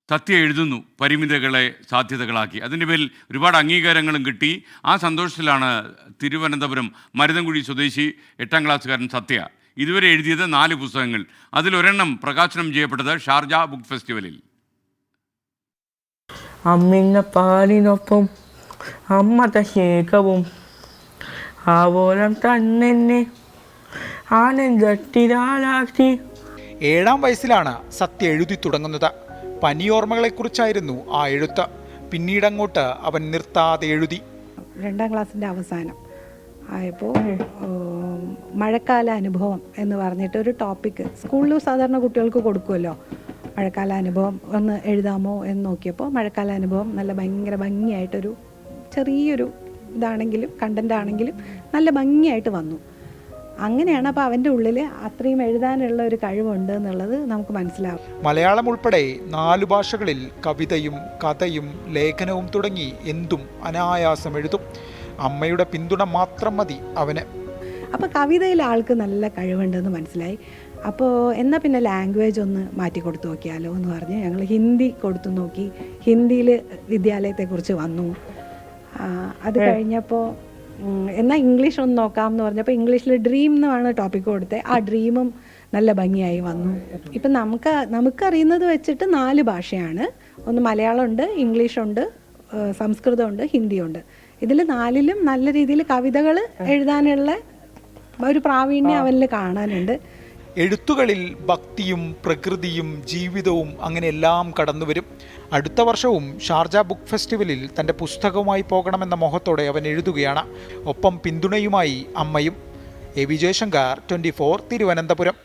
സത്യ എഴുതുന്നു പരിമിതികളെ സാധ്യതകളാക്കി. അതിൻ്റെ പേരിൽ ഒരുപാട് അംഗീകാരങ്ങളും കിട്ടി. ആ സന്തോഷത്തിലാണ് തിരുവനന്തപുരം മരുതൻകുഴി സ്വദേശി 8ാം ക്ലാസ്സുകാരൻ സത്യ. ഇതുവരെ എഴുതിയത് 4 പുസ്തകങ്ങൾ. അതിലൊരെണ്ണം പ്രകാശനം ചെയ്യപ്പെട്ടത് ഷാർജ ബുക്ക് ഫെസ്റ്റിവലിൽ. അമ്മിന്ന പാലിനൊപ്പം അമ്മത ശേഖവും ആവോളം തന്നെ ആനന്ദത്തിലാക്കി. 7ാം വയസ്സിലാണ് സത്യ എഴുതി തുടങ്ങുന്നത്. പനിയോർമ്മകളെക്കുറിച്ചായിരുന്നു ആ എഴുത്ത്. പിന്നീടങ്ങോട്ട് അവൻ നിർത്താതെ എഴുതി. 2ാം ക്ലാസ്സിൻ്റെ അവസാനം ആയപ്പോൾ മഴക്കാല അനുഭവം എന്ന് പറഞ്ഞിട്ടൊരു ടോപ്പിക്ക് സ്കൂളിൽ സാധാരണ കുട്ടികൾക്ക് കൊടുക്കുമല്ലോ. മഴക്കാല അനുഭവം ഒന്ന് എഴുതാമോ എന്ന് നോക്കിയപ്പോൾ മഴക്കാല അനുഭവം നല്ല ഭയങ്കര ഭംഗിയായിട്ടൊരു ചെറിയൊരു ഇതാണെങ്കിലും കണ്ടൻ്റ് ആണെങ്കിലും നല്ല ഭംഗിയായിട്ട് വന്നു. അങ്ങനെയാണ് അപ്പോൾ അവൻ്റെ ഉള്ളിൽ അത്രയും എഴുതാനുള്ള ഒരു കഴിവുണ്ട് എന്നുള്ളത് നമുക്ക് മനസ്സിലാവും. മലയാളം ഉൾപ്പെടെ 4 ഭാഷകളിൽ കവിതയും കഥയും ലേഖനവും തുടങ്ങി എന്തും അനായാസം എഴുതും. അമ്മയുടെ പിന്തുണ മാത്രം മതി അവന്. അപ്പോൾ കവിതയിൽ ആൾക്ക് നല്ല കഴിവുണ്ടെന്ന് മനസ്സിലായി. അപ്പോൾ എന്നാൽ പിന്നെ ലാംഗ്വേജ് ഒന്ന് മാറ്റി കൊടുത്തു നോക്കിയാലോ എന്ന് പറഞ്ഞ് ഞങ്ങൾ ഹിന്ദി കൊടുത്തു നോക്കി. ഹിന്ദിയിൽ വിദ്യാലയത്തെക്കുറിച്ച് വന്നു. അത് കഴിഞ്ഞപ്പോൾ എന്നാൽ ഇംഗ്ലീഷ് ഒന്ന് നോക്കാം എന്ന് പറഞ്ഞപ്പോൾ ഇംഗ്ലീഷിൽ ഡ്രീം എന്നാണ് ടോപ്പിക്ക് കൊടുത്തത്. ആ ഡ്രീമും നല്ല ഭംഗിയായി വന്നു. ഇപ്പം നമുക്കറിയുന്നത് വെച്ചിട്ട് 4 ഭാഷയാണ്. ഒന്ന് മലയാളമുണ്ട്, ഇംഗ്ലീഷുണ്ട്, സംസ്കൃതമുണ്ട്, ഹിന്ദിയുണ്ട്. ഇതിൽ 4ലും നല്ല രീതിയിൽ കവിതകൾ എഴുതാനുള്ള ഒരു പ്രാവീണ്യം അവനിൽ കാണാനുണ്ട്. എഴുത്തുകളിൽ ഭക്തിയും പ്രകൃതിയും ജീവിതവും അങ്ങനെ എല്ലാം കടന്നു വരും. അടുത്ത വർഷവും ഷാർജ ബുക്ക് ഫെസ്റ്റിവലിൽ തൻ്റെ പുസ്തകവുമായി പോകണമെന്ന മോഹത്തോടെ അവൻ എഴുതുകയാണ്. ഒപ്പം പിന്തുണയുമായി അമ്മയും. A V Jayashankar, 24, Thiruvananthapuram.